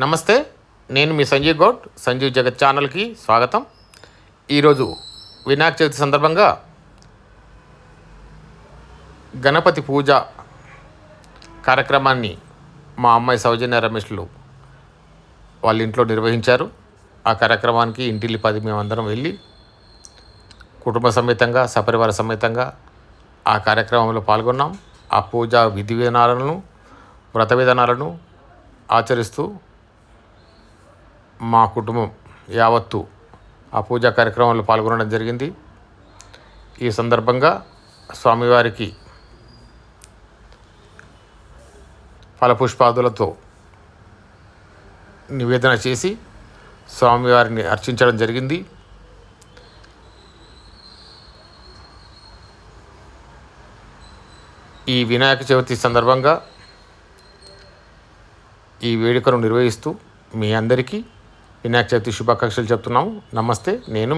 నమస్తే, నేను మీ సంజీవ్ గౌడ్. సంజీవ్ జగత్ ఛానల్కి స్వాగతం. ఈరోజు వినాయక చవితి సందర్భంగా గణపతి పూజ కార్యక్రమాన్ని మా అమ్మాయి సౌజన్య రమేష్లు వాళ్ళ ఇంట్లో నిర్వహించారు. ఆ కార్యక్రమానికి ఇంటిల్లి 10 మేమందరం వెళ్ళి కుటుంబ సమేతంగా సపరివార సమేతంగా ఆ కార్యక్రమంలో పాల్గొన్నాం. ఆ పూజ విధి విధానాలను వ్రత విధానాలను ఆచరిస్తూ మా కుటుంబం యావత్తు ఆ పూజా కార్యక్రమంలో పాల్గొనడం జరిగింది. ఈ సందర్భంగా స్వామివారికి ఫలపుష్పాదులతో నివేదన చేసి స్వామివారిని అర్చించడం జరిగింది. ఈ వినాయక చవితి సందర్భంగా ఈ వేడుకను నిర్వహిస్తూ మీ అందరికీ వినాయక చవితి శుభాకాంక్షలు చెప్తున్నాము. నమస్తే. నేను